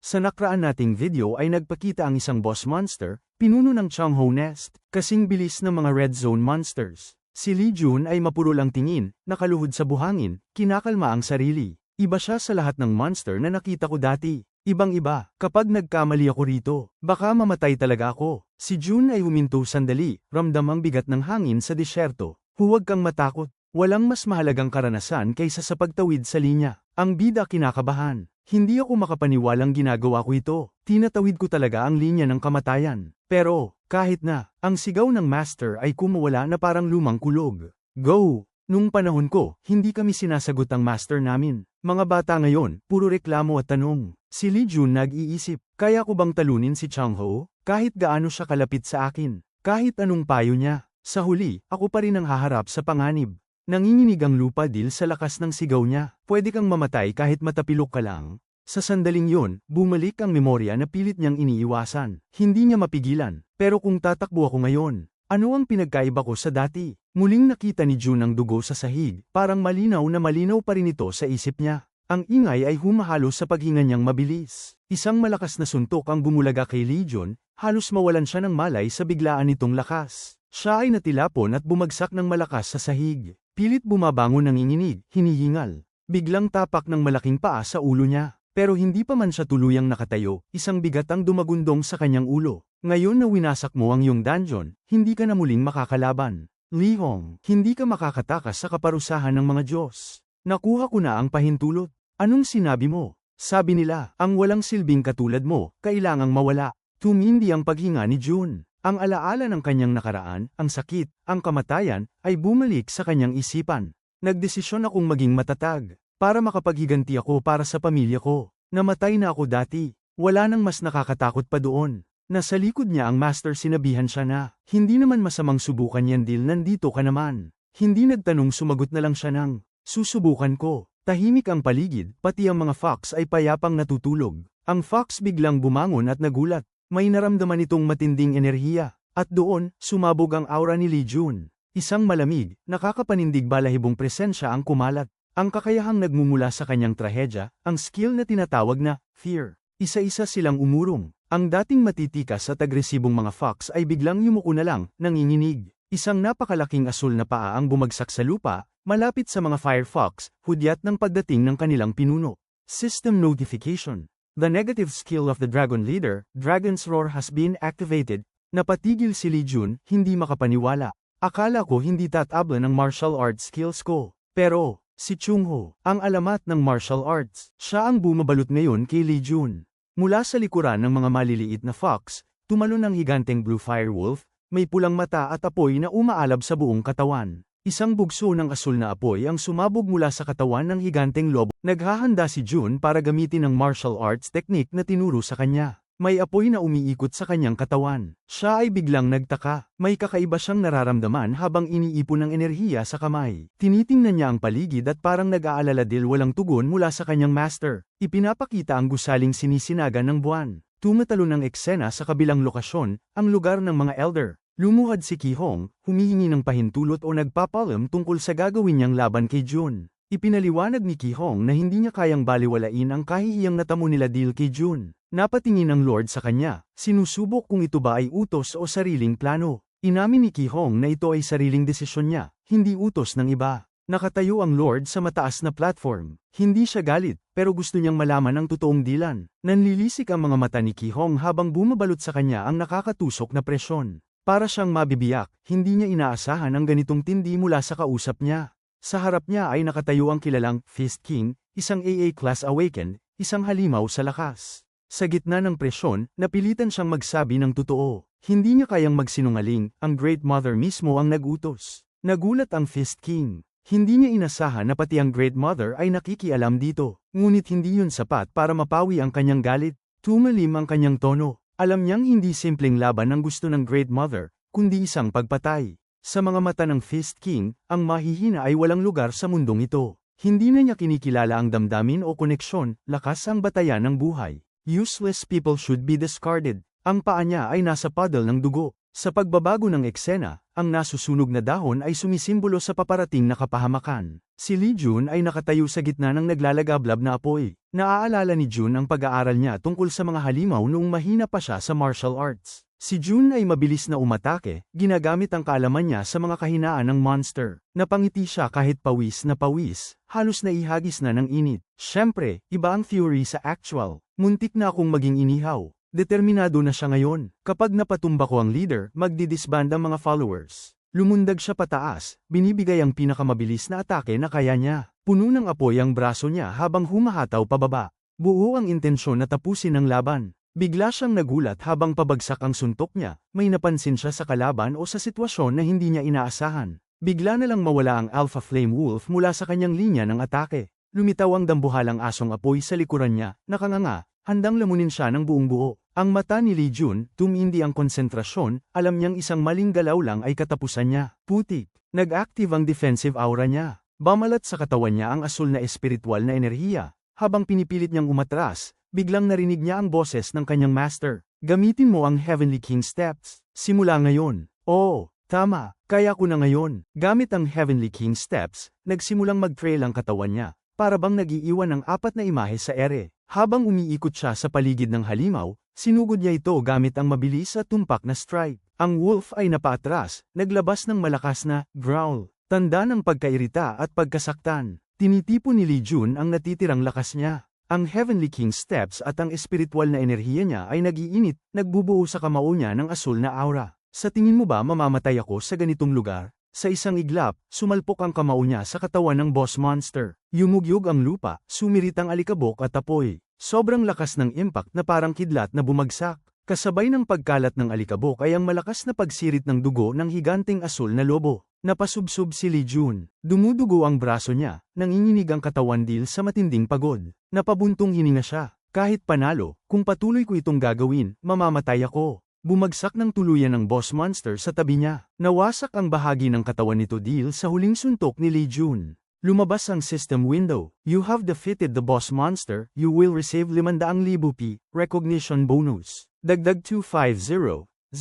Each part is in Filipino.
Sa nakraan nating video ay nagpakita ang isang boss monster, pinuno ng Changho Nest, kasing bilis ng mga red zone monsters. Si Lee Jun ay mapuro lang tingin, nakaluhod sa buhangin, kinakalma ang sarili. Iba siya sa lahat ng monster na nakita ko dati. Ibang-iba, kapag nagkamali ako rito, baka mamatay talaga ako. Si Jun ay huminto sandali, ramdam ang bigat ng hangin sa disyerto. Huwag kang matakot, walang mas mahalagang karanasan kaysa sa pagtawid sa linya. Ang bida kinakabahan. Hindi ako makapaniwalang ginagawa ko ito. Tinatawid ko talaga ang linya ng kamatayan. Pero, kahit na, ang sigaw ng master ay kumawala na parang lumang kulog. Go! Nung panahon ko, hindi kami sinasagot ang master namin. Mga bata ngayon, puro reklamo at tanong. Si Lee Jun nag-iisip, kaya ko bang talunin si Changho? Kahit gaano siya kalapit sa akin. Kahit anong payo niya. Sa huli, ako pa rin ang haharap sa panganib. Nanginginig ang lupa dil sa lakas ng sigaw niya. Pwede kang mamatay kahit matapilok ka lang. Sa sandaling yon, bumalik ang memorya na pilit niyang iniiwasan. Hindi niya mapigilan. Pero kung tatakbo ako ngayon, ano ang pinagkaiba ko sa dati? Muling nakita ni Jun ang dugo sa sahig, parang malinaw na malinaw pa rin ito sa isip niya. Ang ingay ay humahalo sa paghinga niyang mabilis. Isang malakas na suntok ang bumulaga kay Lee Jun, halos mawalan siya ng malay sa biglaan nitong lakas. Siya ay natilapon at bumagsak ng malakas sa sahig. Pilit bumabangon nanginginig, hinihingal. Biglang tapak ng malaking paa sa ulo niya. Pero hindi pa man siya tuluyang nakatayo, isang bigat ang dumagundong sa kanyang ulo. Ngayon na winasak mo ang iyong dungeon, hindi ka na muling makakalaban. Lee Hong, hindi ka makakatakas sa kaparusahan ng mga Diyos. Nakuha ko na ang pahintulot. Anong sinabi mo? Sabi nila, ang walang silbing katulad mo, kailangang mawala. Tumindi ang paghinga ni Jun. Ang alaala ng kanyang nakaraan, ang sakit, ang kamatayan, ay bumalik sa kanyang isipan. Nagdesisyon akong maging matatag. Para makapaghiganti ako para sa pamilya ko. Namatay na ako dati. Wala nang mas nakakatakot pa doon. Nasa likod niya ang master, sinabihan siya na, hindi naman masamang subukan yan Dil, nandito ka naman. Hindi nagtanong, sumagot na lang siya ng, susubukan ko. Tahimik ang paligid, pati ang mga fox ay payapang natutulog. Ang fox biglang bumangon at nagulat. May naramdaman itong matinding enerhiya. At doon, sumabog ang aura ni Lee Jun. Isang malamig, nakakapanindig balahibong presensya ang kumalat. Ang kakayahang nagmumula sa kanyang trahedya, ang skill na tinatawag na fear. Isa-isa silang umurong. Ang dating matitikas at agresibong mga fox ay biglang yumuko na lang, nanginginig. Isang napakalaking asul na paa ang bumagsak sa lupa, malapit sa mga fire fox, hudyat ng pagdating ng kanilang pinuno. System notification. The negative skill of the dragon leader, Dragon's Roar, has been activated. Napatigil si Lee Jun, hindi makapaniwala. Akala ko hindi tatabla ng martial arts skills ko. Pero, si Chungho, ang alamat ng martial arts, siya ang bumabalot ngayon kay Lee Jun. Mula sa likuran ng mga maliliit na fox, tumalon ang higanteng blue firewolf, may pulang mata at apoy na umaalab sa buong katawan. Isang bugso ng asul na apoy ang sumabog mula sa katawan ng higanteng lobo. Naghahanda si Jun para gamitin ang martial arts technique na tinuro sa kanya. May apoy na umiikot sa kanyang katawan. Siya ay biglang nagtaka. May kakaiba siyang nararamdaman habang iniipon ng enerhiya sa kamay. Tinitingnan niya ang paligid at parang nag-aalala dahil walang tugon mula sa kanyang master. Ipinapakita ang gusaling sinisinaga ng buwan. Tumatalo ng eksena sa kabilang lokasyon, ang lugar ng mga elder. Lumuhad si Ki Hong, humihingi ng pahintulot o nagpapalam tungkol sa gagawin niyang laban kay Jun. Ipinaliwanag ni Ki Hong na hindi niya kayang baliwalain ang kahihiyang natamo nila deal kay Jun. Napatingin ang Lord sa kanya, sinusubok kung ito ba ay utos o sariling plano. Inamin ni Ki Hong na ito ay sariling desisyon niya, hindi utos ng iba. Nakatayo ang Lord sa mataas na platform. Hindi siya galit, pero gusto niyang malaman ang totoong dilan. Nanlilisik ang mga mata ni Ki Hong habang bumabalot sa kanya ang nakakatusok na presyon. Para siyang mabibiyak, hindi niya inaasahan ang ganitong tindi mula sa kausap niya. Sa harap niya ay nakatayo ang kilalang Fist King, isang AA Class Awakened, isang halimaw sa lakas. Sa gitna ng presyon, napilitan siyang magsabi ng totoo. Hindi niya kayang magsinungaling, ang Great Mother mismo ang nagutos. Nagulat ang Fist King. Hindi niya inasahan na pati ang Great Mother ay nakikialam dito. Ngunit hindi yun sapat para mapawi ang kanyang galit. Tumalim ang kanyang tono. Alam niyang hindi simpleng laban ang gusto ng Great Mother, kundi isang pagpatay. Sa mga mata ng Fist King, ang mahihina ay walang lugar sa mundong ito. Hindi na niya kinikilala ang damdamin o koneksyon, lakas ang batayan ng buhay. Useless people should be discarded. Ang paa niya ay nasa puddle ng dugo. Sa pagbabago ng eksena, ang nasusunog na dahon ay sumisimbolo sa paparating na kapahamakan. Si Lee Jun ay nakatayo sa gitna ng naglalagablab na apoy. Naaalala ni Jun ang pag-aaral niya tungkol sa mga halimaw noong mahina pa siya sa martial arts. Si Jun ay mabilis na umatake, ginagamit ang kaalaman niya sa mga kahinaan ng monster. Napangiti siya kahit pawis na pawis, halos naihagis na ng init. Siyempre, iba ang theory sa actual. Muntik na akong maging inihaw. Determinado na siya ngayon. Kapag napatumba ko ang leader, magdidisband ang mga followers. Lumundag siya pataas, binibigay ang pinakamabilis na atake na kaya niya. Puno ng apoy ang braso niya habang humahataw pababa. Buo ang intensyon na tapusin ang laban. Bigla siyang nagulat habang pabagsak ang suntok niya, may napansin siya sa kalaban o sa sitwasyon na hindi niya inaasahan. Bigla na lang mawala ang Alpha Flame Wolf mula sa kanyang linya ng atake. Lumitaw ang dambuhalang asong apoy sa likuran niya, nakanganga, handang lamunin siya ng buong buo. Ang mata ni Lee Jun, tumindi ang konsentrasyon, alam niyang isang maling galaw lang ay katapusan niya. Putik, nag-active ang defensive aura niya. Bamalat sa katawan niya ang asul na espiritual na enerhiya. Habang pinipilit niyang umatras, biglang narinig niya ang boses ng kanyang master. Gamitin mo ang Heavenly King Steps. Simula ngayon. Oo, tama, kaya ko na ngayon. Gamit ang Heavenly King Steps, nagsimulang mag-trail ang katawan niya. Para bang nag-iiwan ng 4 na imahe sa ere. Habang umiikot siya sa paligid ng halimaw, sinugod niya ito gamit ang mabilis at tumpak na strike. Ang wolf ay napaatras, naglabas ng malakas na growl, tanda ng pagkairita at pagkasaktan. Tinitipon ni Lee Jun ang natitirang lakas niya. Ang Heavenly King Steps at ang espiritual na enerhiya niya ay nag-iinit, nagbubuo sa kamao niya ng asul na aura. Sa tingin mo ba mamamatay ako sa ganitong lugar? Sa isang iglap, sumalpok ang kamao niya sa katawan ng boss monster. Yumugyog ang lupa, sumirit ang alikabok at apoy. Sobrang lakas ng impact na parang kidlat na bumagsak. Kasabay ng pagkalat ng alikabok ay ang malakas na pagsirit ng dugo ng higanteng asul na lobo. Napasubsob si Lee Jun. Dumudugo ang braso niya, nanginginig ang katawan dil sa matinding pagod. Napabuntong hininga siya. Kahit panalo, kung patuloy ko itong gagawin, mamamatay ako. Bumagsak ng tuluyan ng boss monster sa tabi niya. Nawasak ang bahagi ng katawan nito dil sa huling suntok ni Lee Jun. Lumabas ang system window. You have defeated the boss monster, you will receive 500,000 P, recognition bonus. Dagdag 250,000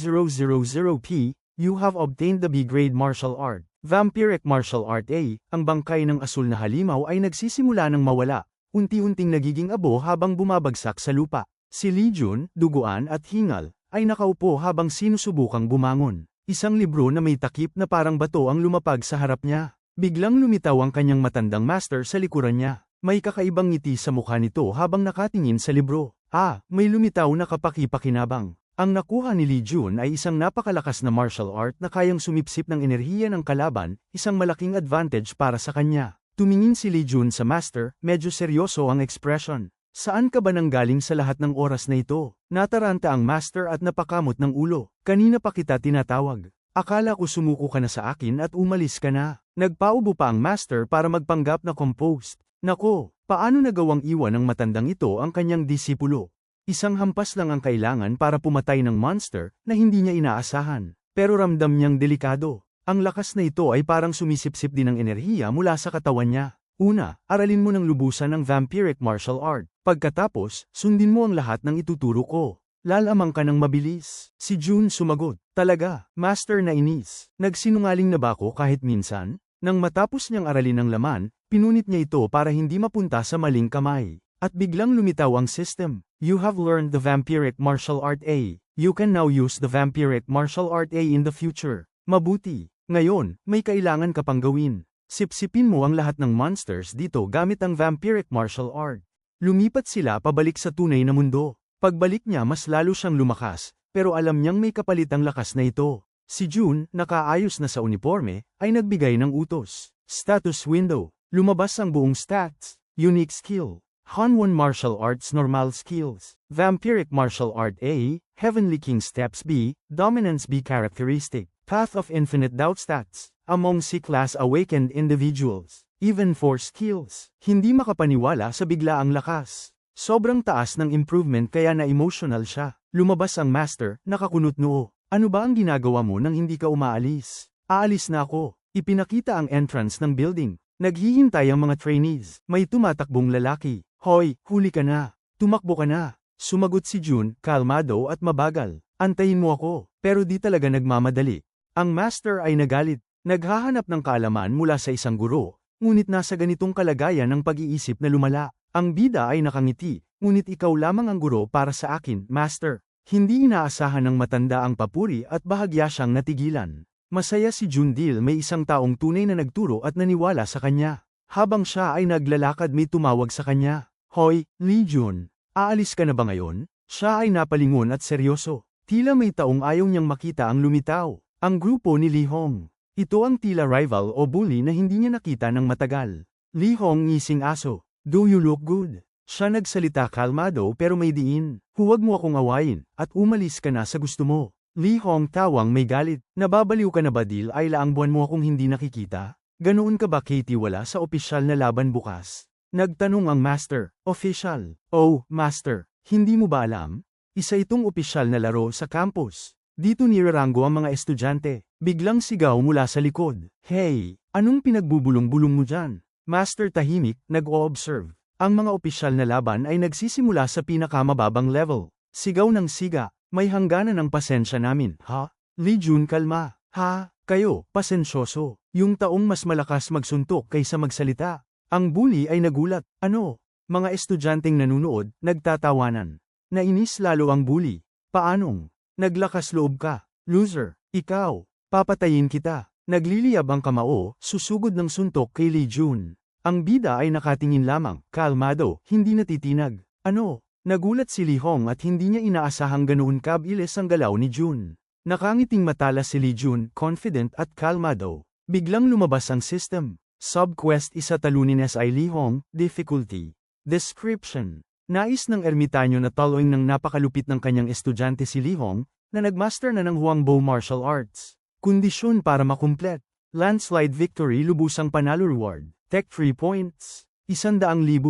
P, you have obtained the B-grade martial art. Vampiric martial art A, ang bangkay ng asul na halimaw ay nagsisimula ng mawala. Unti-unting nagiging abo habang bumabagsak sa lupa. Si Lee Jun, duguan at hingal, ay nakaupo habang sinusubukang bumangon. Isang libro na may takip na parang bato ang lumapag sa harap niya. Biglang lumitaw ang kanyang matandang master sa likuran niya. May kakaibang ngiti sa mukha nito habang nakatingin sa libro. May lumitaw na kapaki-pakinabang. Ang nakuha ni Lee Jun ay isang napakalakas na martial art na kayang sumipsip ng enerhiya ng kalaban, isang malaking advantage para sa kanya. Tumingin si Lee Jun sa master, medyo seryoso ang expression. Saan ka ba nanggaling sa lahat ng oras na ito? Nataranta ang master at napakamot ng ulo. Kanina pa kita tinatawag. Akala ko sumuko ka na sa akin at umalis ka na. Nagpaubo pa ang master para magpanggap na composed. Nako, paano nagawang iwan ng matandang ito ang kanyang disipulo? Isang hampas lang ang kailangan para pumatay ng monster na hindi niya inaasahan. Pero ramdam niyang delikado. Ang lakas na ito ay parang sumisipsip din ng enerhiya mula sa katawan niya. Una, aralin mo ng lubusan ng vampiric martial art. Pagkatapos, sundin mo ang lahat ng ituturo ko. Lalamang ka ng mabilis. Si Jun sumagot. Talaga, master na inis. Nagsinungaling na ba ako kahit minsan? Nang matapos niyang aralin ang laman, pinunit niya ito para hindi mapunta sa maling kamay. At biglang lumitaw ang system. You have learned the vampiric martial art A. You can now use the vampiric martial art A in the future. Mabuti. Ngayon, may kailangan ka pang gawin. Sipsipin mo ang lahat ng monsters dito gamit ang vampiric martial art. Lumipat sila pabalik sa tunay na mundo. Pagbalik niya mas lalo siyang lumakas, pero alam niyang may kapalit ang lakas na ito. Si Jun, nakaayos na sa uniforme, ay nagbigay ng utos. Status window. Lumabas ang buong stats. Unique skill. Han1 Martial Arts Normal Skills. Vampiric Martial Art A, Heavenly King Steps B, Dominance B Characteristic. Path of Infinite Doubt Stats. Among C-Class Awakened Individuals. Even 4 skills. Hindi makapaniwala sa biglaang lakas. Sobrang taas ng improvement kaya na-emotional siya. Lumabas ang master, nakakunot noo. Ano ba ang ginagawa mo nang hindi ka umaalis? Aalis na ako. Ipinakita ang entrance ng building. Naghihintay ang mga trainees. May tumatakbong lalaki. Hoy, huli ka na. Tumakbo ka na. Sumagot si Jun, kalmado at mabagal. Antayin mo ako, pero di talaga nagmamadali. Ang master ay nagalit. Naghahanap ng kaalaman mula sa isang guro, ngunit nasa ganitong kalagayan ng pag-iisip na lumala. Ang bida ay nakangiti, ngunit ikaw lamang ang guro para sa akin, master. Hindi inaasahan ng matanda ang papuri at bahagya siyang natigilan. Masaya si Jundil, may isang taong tunay na nagturo at naniwala sa kanya. Habang siya ay naglalakad, may tumawag sa kanya. Hoy, Lee Jun, aalis ka na ba ngayon? Siya ay napalingon at seryoso. Tila may taong ayaw niyang makita ang lumitaw. Ang grupo ni Lee Hong. Ito ang tila rival o bully na hindi niya nakita ng matagal. Lee Hong ngising aso. Do you look good? Siya nagsalita kalmado pero may diin. Huwag mo akong awayin, at umalis ka na sa gusto mo. Lee Hong tawang may galit. Nababaliw ka na ba, Dil? Ay laang buwan mo akong hindi nakikita? Ganoon ka ba, Katie, wala sa opisyal na laban bukas? Nagtanong ang master. Official. Oh, master, hindi mo ba alam? Isa itong opisyal na laro sa campus. Dito nirarango ang mga estudyante. Biglang sigaw mula sa likod. Hey, anong pinagbubulong-bulong mo dyan? Master tahimik, nag-o-observe. Ang mga opisyal na laban ay nagsisimula sa pinakamababang level. Sigaw ng siga, may hangganan ng pasensya namin, ha? Lee Jun, kalma. Ha, kayo, pasensyoso. Yung taong mas malakas magsuntok kaysa magsalita. Ang bully ay nagulat. Ano? Mga estudyanteng nanunood, nagtatawanan. Nainis lalo ang bully. Paanong? Naglakas loob ka. Loser. Ikaw. Papatayin kita. Nagliliyab ang kamao, susugod ng suntok kay Lee Jun. Ang bida ay nakatingin lamang, kalmado, hindi natitinag. Ano? Nagulat si Lee Hong at hindi niya inaasahang ganoon kabilis ang galaw ni Jun. Nakangiting matalas si Lee Jun, confident at kalmado. Biglang lumabas ang system. Subquest isa talunin SI Lee Hong, difficulty. Description. Nais ng ermitanyo na taloing ng napakalupit ng kanyang estudyante si Lee Hong, na nagmaster na ng Huangbo Martial Arts. Kondisyon para makumplet. Landslide victory, lubusang panalo reward. Tech 3 points. 100,000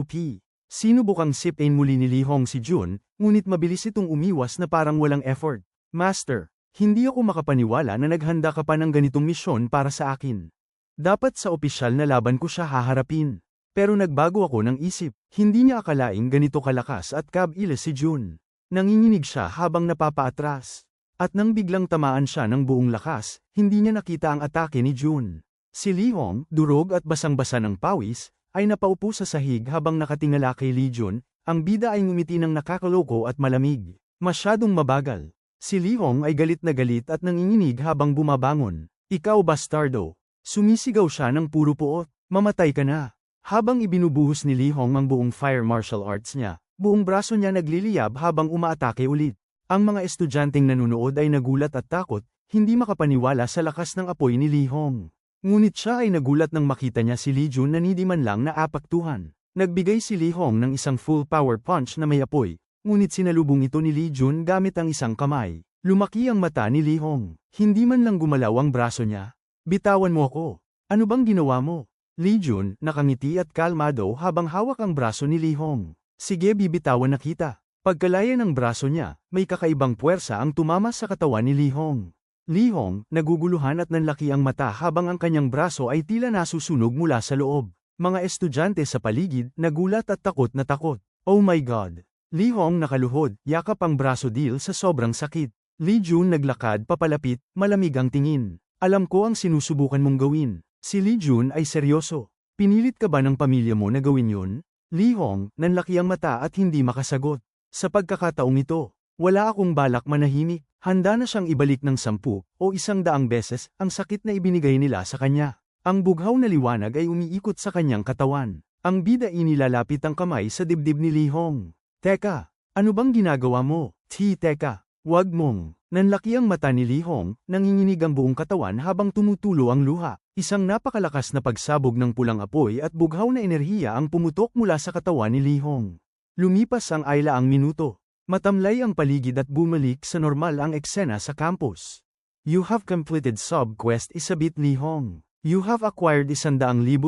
P. Sinubukang sipin muli ni Lee Hong si Jun, ngunit mabilis itong umiwas na parang walang effort. Master, hindi ako makapaniwala na naghanda ka pa ng ganitong misyon para sa akin. Dapat sa opisyal na laban ko siya haharapin. Pero nagbago ako ng isip. Hindi niya akalaing ganito kalakas at kabilis si Jun. Nanginginig siya habang napapaatras. At nang biglang tamaan siya ng buong lakas, hindi niya nakita ang atake ni Jun. Si Lee Hong, durog at basang-basa ng pawis, ay napaupo sa sahig habang nakatingala kay Lee Jun. Ang bida ay ngumiti ng nakakaloko at malamig. Masyadong mabagal. Si Lee Hong ay galit na galit at nanginginig habang bumabangon. Ikaw, bastardo. Sumisigaw siya ng puro puot. Mamatay ka na. Habang ibinubuhos ni Lee Hong ang buong fire martial arts niya, buong braso niya nagliliyab habang umaatake ulit. Ang mga estudyanteng nanunood ay nagulat at takot, hindi makapaniwala sa lakas ng apoy ni Lee Hong. Ngunit siya ay nagulat nang makita niya si Lee Jun na hindi man lang naapaktuhan. Nagbigay si Lee Hong ng isang full power punch na may apoy, ngunit sinalubong ito ni Lee Jun gamit ang isang kamay. Lumaki ang mata ni Lee Hong. Hindi man lang gumalaw ang braso niya. Bitawan mo ako. Ano bang ginawa mo? Lee Jun, nakangiti at kalmado habang hawak ang braso ni Lee Hong. Sige, bibitawan na kita. Pagkalaya ng braso niya, may kakaibang puwersa ang tumama sa katawan ni Lee Hong. Lee Hong, naguguluhan at nanlaki ang mata habang ang kanyang braso ay tila nasusunog mula sa loob. Mga estudyante sa paligid, nagulat at takot na takot. Oh my God! Lee Hong nakaluhod, yakap ang braso Dil sa sobrang sakit. Lee Jun naglakad papalapit, malamig ang tingin. Alam ko ang sinusubukan mong gawin. Si Lee Jun ay seryoso. Pinilit ka ba ng pamilya mo na gawin yun? Lee Hong, nanlaki ang mata at hindi makasagot. Sa pagkakataong ito, wala akong balak manahimik. Handa na siyang ibalik ng 10 o 100 beses ang sakit na ibinigay nila sa kanya. Ang bughaw na liwanag ay umiikot sa kanyang katawan. Ang bida inilalapit ang kamay sa dibdib ni Lee Hong. Teka, ano bang ginagawa mo? Teka, wag mong. Nanlaki ang mata ni Lee Hong, nanginginig ang buong katawan habang tumutulo ang luha. Isang napakalakas na pagsabog ng pulang apoy at bughaw na enerhiya ang pumutok mula sa katawan ni Lee Hong. Lumipas ang aylaang minuto. Matamlay ang paligid at bumalik sa normal ang eksena sa campus. You have completed sub-quest Isabit Lee Hong. You have acquired 100,000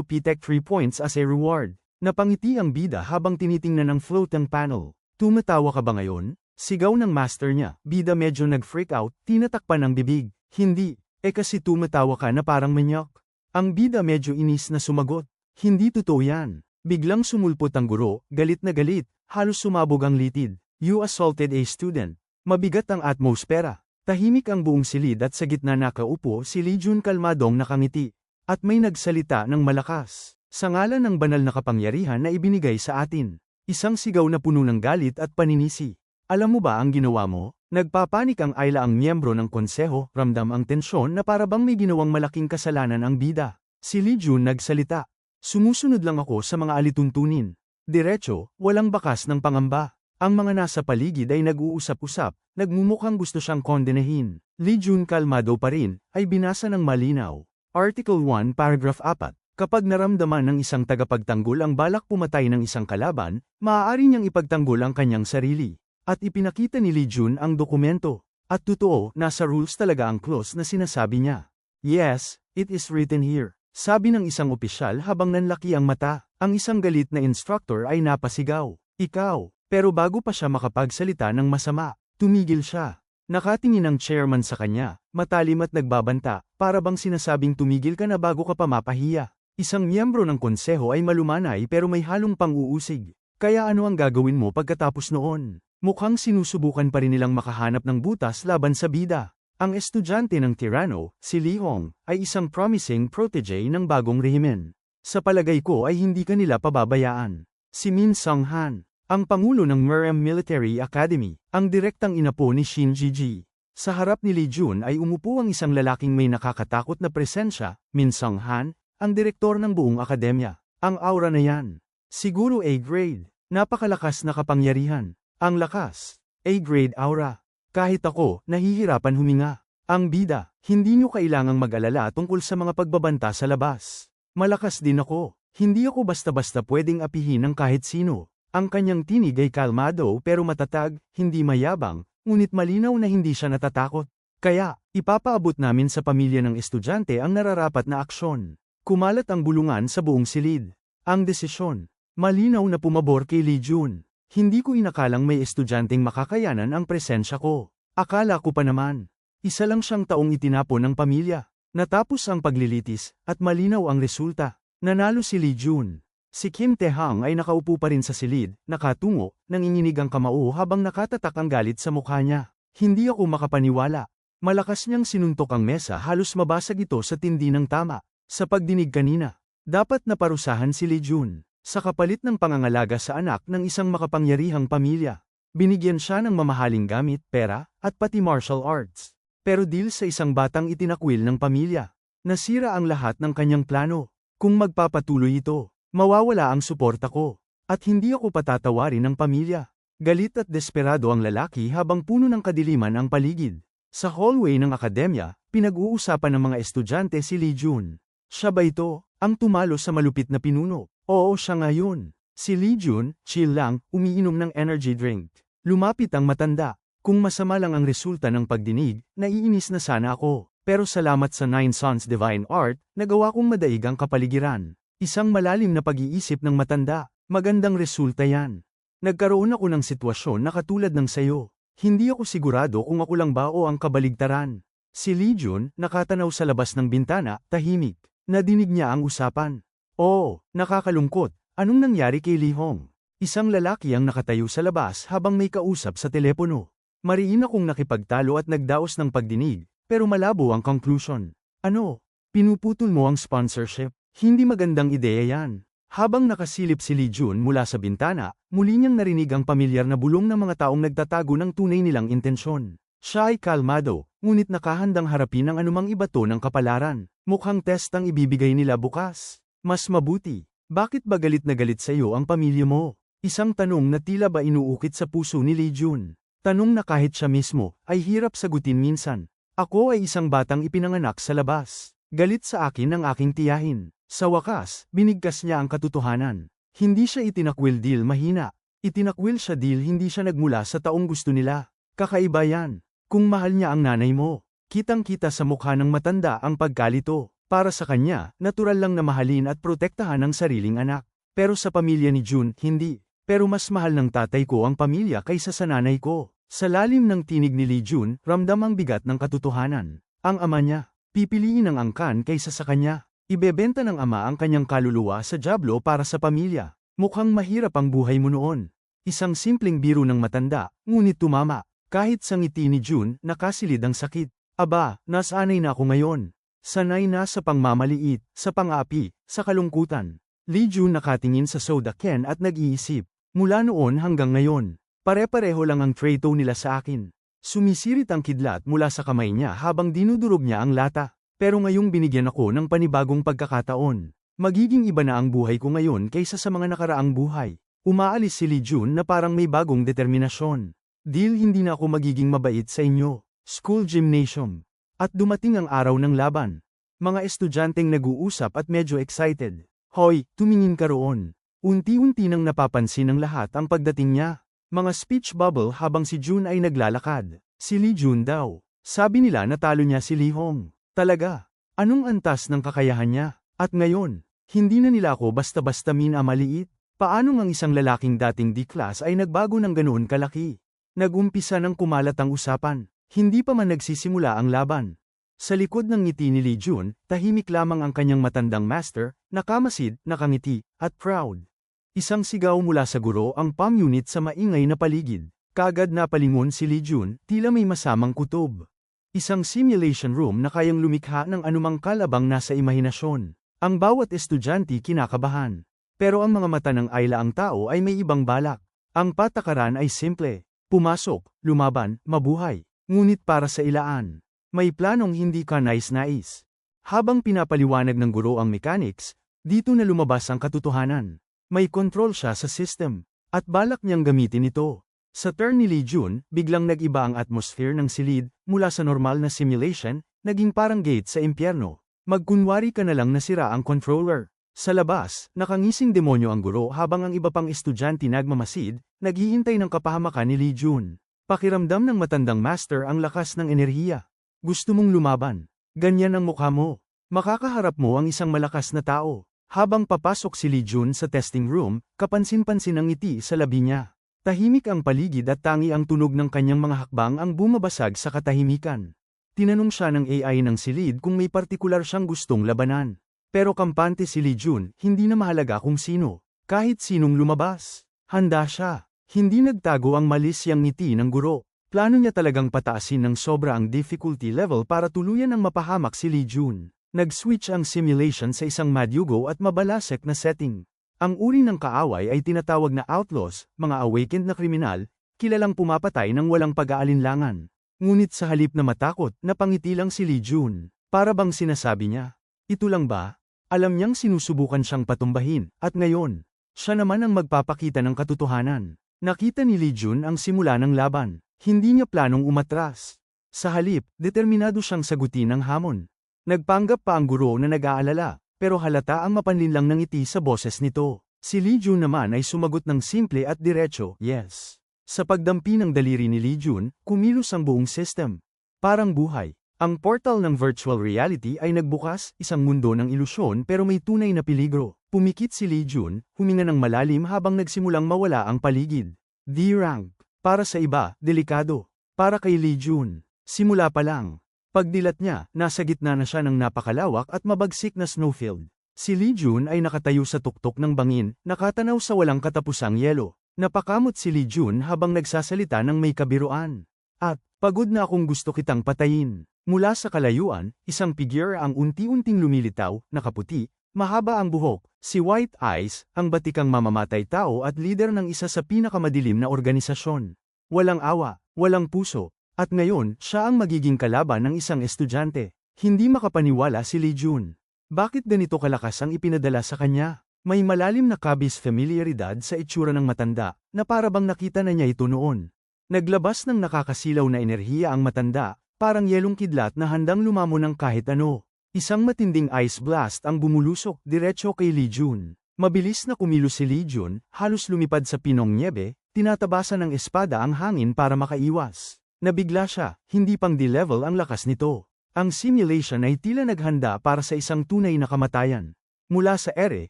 P-Tech 3 points as a reward. Napangiti ang bida habang tinitingnan ang floating panel. Tumatawa ka ba ngayon? Sigaw ng master niya. Bida medyo nag-freak out, tinatakpan ang bibig. Hindi, kasi tumatawa ka na parang manyak. Ang bida medyo inis na sumagot. Hindi totoo yan. Biglang sumulpot ang guro, galit na galit, halos sumabog ang litid. You assaulted a student. Mabigat ang atmosfera. Tahimik ang buong silid at sa gitna nakaupo si Lee Jun kalmadong nakangiti. At may nagsalita ng malakas. Sa ngalan ng banal na kapangyarihan na ibinigay sa atin. Isang sigaw na puno ng galit at paninisi. Alam mo ba ang ginawa mo? Nagpapanik ang Ayla ang miyembro ng konseho, ramdam ang tensyon na parabang may ginawang malaking kasalanan ang bida. Si Lee Jun nagsalita. Sumusunod lang ako sa mga alituntunin. Diretso, walang bakas ng pangamba. Ang mga nasa paligid ay nag-uusap-usap, nagmumukhang gusto siyang kondenahin. Lee Jun kalmado pa rin, ay binasa ng malinaw. Article 1 Paragraph 4. Kapag naramdaman ng isang tagapagtanggol ang balak pumatay ng isang kalaban, maaari niyang ipagtanggol ang kanyang sarili. At ipinakita ni Lee Jun ang dokumento. At totoo, nasa rules talaga ang clause na sinasabi niya. Yes, it is written here. Sabi ng isang opisyal habang nanlaki ang mata. Ang isang galit na instructor ay napasigaw. Ikaw. Pero bago pa siya makapagsalita ng masama, tumigil siya. Nakatingin ang chairman sa kanya, matalim at nagbabanta, para bang sinasabing tumigil ka na bago ka pa mapahiya. Isang miyembro ng konseho ay malumanay pero may halong pang-uusig. Kaya ano ang gagawin mo pagkatapos noon? Mukhang sinusubukan pa rin nilang makahanap ng butas laban sa bida. Ang estudyante ng tirano, si Lee Hong, ay isang promising protege ng bagong rehimen. Sa palagay ko ay hindi kanila pababayaan. Si Min Sung-han, ang pangulo ng Merem Military Academy, ang direktang inapo ni Shin Ji-ji. Sa harap ni Lee Jun ay umupo ang isang lalaking may nakakatakot na presensya, Min Sung-han, ang direktor ng buong akademya. Ang aura na yan. Siguro A-grade. Napakalakas na kapangyarihan. Ang lakas. A-grade aura. Kahit ako, nahihirapan huminga. Ang bida, hindi nyo kailangang mag-alala tungkol sa mga pagbabanta sa labas. Malakas din ako. Hindi ako basta-basta pwedeng apihin ng kahit sino. Ang kanyang tinig ay kalmado pero matatag, hindi mayabang, ngunit malinaw na hindi siya natatakot. Kaya, ipapaabot namin sa pamilya ng estudyante ang nararapat na aksyon. Kumalat ang bulungan sa buong silid. Ang desisyon, malinaw na pumabor kay Lee Jun. Hindi ko inakalang may estudyanteng makakayanan ang presensya ko. Akala ko pa naman. Isa lang siyang taong itinapon ng pamilya. Natapos ang paglilitis, at malinaw ang resulta. Nanalo si Lee Jun. Si Kim Tae-hang ay nakaupo pa rin sa silid, nakatungo, nanginginig ang kamao habang nakatatak ang galit sa mukha niya. Hindi ako makapaniwala. Malakas niyang sinuntok ang mesa halos mabasag ito sa tindi ng tama. Sa pagdinig kanina, dapat naparusahan si Lee Jun. Sa kapalit ng pangangalaga sa anak ng isang makapangyarihang pamilya. Binigyan siya ng mamahaling gamit, pera, at pati martial arts. Pero dil sa isang batang itinakwil ng pamilya. Nasira ang lahat ng kanyang plano. Kung magpapatuloy ito, mawawala ang suporta ko. At hindi ako patatawarin ng pamilya. Galit at desperado ang lalaki habang puno ng kadiliman ang paligid. Sa hallway ng akademya, pinag-uusapan ng mga estudyante si Lee Jun. Siya ba ito, ang tumalo sa malupit na pinuno? Oo, siya ngayon. Si Lee Jun, chill lang, umiinom ng energy drink. Lumapit ang matanda. Kung masama lang ang resulta ng pagdinig, naiinis na sana ako. Pero salamat sa Nine Sons Divine Art, nagawa kong madaig ang kapaligiran. Isang malalim na pag-iisip ng matanda. Magandang resulta yan. Nagkaroon ako ng sitwasyon na katulad ng sayo. Hindi ako sigurado kung ako lang ba o ang kabaligtaran. Si Lee Jun, nakatanaw sa labas ng bintana, tahimik. Nadinig niya ang usapan. Oo, nakakalungkot. Anong nangyari kay Lee Hong? Isang lalaki ang nakatayo sa labas habang may kausap sa telepono. Mariin akong nakipagtalo at nagdaos ng pagdinig, pero malabo ang conclusion. Ano? Pinuputol mo ang sponsorship? Hindi magandang ideya yan. Habang nakasilip si Lee Jun mula sa bintana, muli niyang narinig ang pamilyar na bulong ng mga taong nagtatago ng tunay nilang intensyon. Siya ay kalmado, ngunit nakahandang harapin ang anumang ibato ng kapalaran. Mukhang test ang ibibigay nila bukas. Mas mabuti. Bakit ba galit na galit sa iyo ang pamilya mo? Isang tanong na tila ba inuukit sa puso ni Lee Jun. Tanong na kahit siya mismo, ay hirap sagutin minsan. Ako ay isang batang ipinanganak sa labas. Galit sa akin ang aking tiyahin. Sa wakas, binigkas niya ang katotohanan. Hindi siya itinakwil dil mahina. Itinakwil siya dil hindi siya nagmula sa taong gusto nila. Kakaiba yan. Kung mahal niya ang nanay mo, kitang-kita sa mukha ng matanda ang pagkalito. Para sa kanya, natural lang na mahalin at protektahan ang sariling anak. Pero sa pamilya ni Jun, hindi. Pero mas mahal ng tatay ko ang pamilya kaysa sa nanay ko. Sa lalim ng tinig ni Lee Jun, ramdam ang bigat ng katotohanan. Ang ama niya, pipiliin ang angkan kaysa sa kanya. Ibebenta ng ama ang kanyang kaluluwa sa dyablo para sa pamilya. Mukhang mahirap ang buhay mo noon. Isang simpleng biro ng matanda, ngunit tumama. Kahit sa ngiti ni June, nakasilid ang sakit. Aba, nasanay na ako ngayon. Sanay na sa pangmamaliit, sa pangapi, sa kalungkutan. Lee June nakatingin sa soda can at nag-iisip. Mula noon hanggang ngayon, pare-pareho lang ang treto nila sa akin. Sumisirit ang kidlat mula sa kamay niya habang dinudurog niya ang lata. Pero ngayong binigyan ako ng panibagong pagkakataon. Magiging iba na ang buhay ko ngayon kaysa sa mga nakaraang buhay. Umaalis si Lee June na parang may bagong determinasyon. Deal, hindi na ako magiging mabait sa inyo. School gymnasium. At dumating ang araw ng laban. Mga estudyanteng nag-uusap at medyo excited. Hoy, tumingin ka roon. Unti-unti nang napapansin ng lahat ang pagdating niya. Mga speech bubble habang si June ay naglalakad. Si Lee June daw. Sabi nila natalo niya si Lee Hong. Talaga. Anong antas ng kakayahan niya? At ngayon, hindi na nila ako basta-basta minamaliit. Paano ang isang lalaking dating D-class ay nagbago ng ganoon kalaki? Nag-umpisa ng kumalat ang usapan. Hindi pa man nagsisimula ang laban. Sa likod ng ngiti ni Lee June, tahimik lamang ang kanyang matandang master, nakamasid, nakangiti, at proud. Isang sigaw mula sa guro ang PAM unit sa maingay na paligid. Kaagad napalingon si Lee June, tila may masamang kutob. Isang simulation room na kayang lumikha ng anumang kalabang nasa imahinasyon. Ang bawat estudyante kinakabahan. Pero ang mga mata ng Ayla-ang tao ay may ibang balak. Ang patakaran ay simple. Pumasok, lumaban, mabuhay. Ngunit para sa ilaan. May planong hindi ka nais-nais. Habang pinapaliwanag ng guro ang mechanics, dito na lumabas ang katotohanan. May control siya sa system, at balak niyang gamitin ito. Sa turn ni Lee June, biglang nag-iba ang atmosphere ng silid, mula sa normal na simulation, naging parang gate sa impyerno. Magkunwari ka na lang nasira ang controller. Sa labas, nakangising demonyo ang guro habang ang iba pang estudyante nagmamasid, naghihintay ng kapahamakan ni Lee June. Pakiramdam ng matandang master ang lakas ng enerhiya. Gusto mong lumaban. Ganyan ang mukha mo. Makakaharap mo ang isang malakas na tao. Habang papasok si Lee June sa testing room, kapansin-pansin ang ngiti sa labi niya. Tahimik ang paligid at tangi ang tunog ng kanyang mga hakbang ang bumabasag sa katahimikan. Tinanong siya ng AI ng silid kung may partikular siyang gustong labanan. Pero kampante si Lee June, hindi na mahalaga kung sino. Kahit sinong lumabas. Handa siya. Hindi nagtago ang malisyang ngiti ng guro. Plano niya talagang pataasin ng sobra ang difficulty level para tuluyan ang mapahamak si Lee June. Nag-switch ang simulation sa isang madyugo at mabalasek na setting. Ang uri ng kaaway ay tinatawag na outlaws, mga awakened na kriminal, kilalang pumapatay ng walang pag-aalinlangan. Ngunit sa halip na matakot, napangiti lang si Lee June. Para bang sinasabi niya, ito lang ba? Alam niyang sinusubukan siyang patumbahin, at ngayon, siya naman ang magpapakita ng katotohanan. Nakita ni Lee June ang simula ng laban. Hindi niya planong umatras. Sa halip, determinado siyang sagutin ang hamon. Nagpanggap pa ang guro na nag-aalala, pero halata ang mapanlinlang ng ngiti sa boses nito. Si Lee June naman ay sumagot ng simple at diretso, yes. Sa pagdampi ng daliri ni Lee June, kumilos ang buong system. Parang buhay. Ang portal ng virtual reality ay nagbukas, isang mundo ng ilusyon pero may tunay na peligro. Pumikit si Lee June, huminga ng malalim habang nagsimulang mawala ang paligid. D-rank. Para sa iba, delikado. Para kay Lee June, simula pa lang. Pagdilat niya, nasa gitna na siya ng napakalawak at mabagsik na snowfield. Si Lee June ay nakatayo sa tuktok ng bangin, nakatanaw sa walang katapusang yelo. Napakamot si Lee June habang nagsasalita ng may kabiruan. At, pagod na akong gusto kitang patayin. Mula sa kalayuan, isang figure ang unti-unting lumilitaw, nakaputi, mahaba ang buhok, si White Eyes, ang batikang mamamatay tao at leader ng isa sa pinakamadilim na organisasyon. Walang awa, walang puso, at ngayon, siya ang magiging kalaban ng isang estudyante. Hindi makapaniwala si Lee June. Bakit ganito kalakas ang ipinadala sa kanya? May malalim na kabis familiaridad sa itsura ng matanda, na para bang nakita na niya ito noon. Naglabas ng nakakasilaw na enerhiya ang matanda, parang yelong kidlat na handang lumamon ng kahit ano. Isang matinding ice blast ang bumulusok diretso kay Lee June. Mabilis na kumilos si Lee June, halos lumipad sa pinong nyebe, tinatabasan ng espada ang hangin para makaiwas. Nabigla siya, hindi pang D-level ang lakas nito. Ang simulation ay tila naghanda para sa isang tunay na kamatayan. Mula sa ere,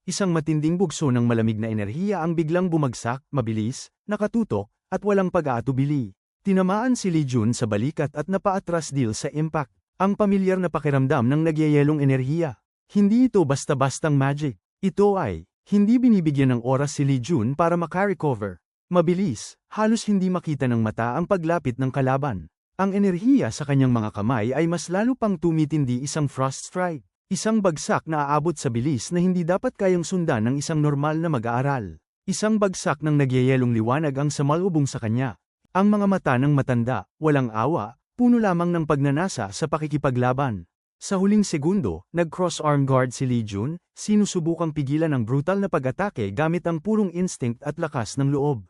isang matinding bugso ng malamig na enerhiya ang biglang bumagsak, mabilis, nakatutok, at walang pag-aatubili. Tinamaan si Lee June sa balikat at napaatras dil sa impact. Ang pamilyar na pakiramdam ng nagyayelong enerhiya. Hindi ito basta-bastang magic. Ito ay, hindi binibigyan ng oras si Lee June para makarecover. Mabilis, halos hindi makita ng mata ang paglapit ng kalaban. Ang enerhiya sa kanyang mga kamay ay mas lalo pang tumitindi, isang frost strike. Isang bagsak na aabot sa bilis na hindi dapat kayang sundan ng isang normal na mag-aaral. Isang bagsak ng nagyayelong liwanag ang sumalubong sa kanya. Ang mga mata ng matanda, walang awa, puno lamang ng pagnanasa sa pakikipaglaban. Sa huling segundo, nag-cross-arm guard si Lee Jun, sinusubukang pigilan ang brutal na pag-atake gamit ang purong instinct at lakas ng loob.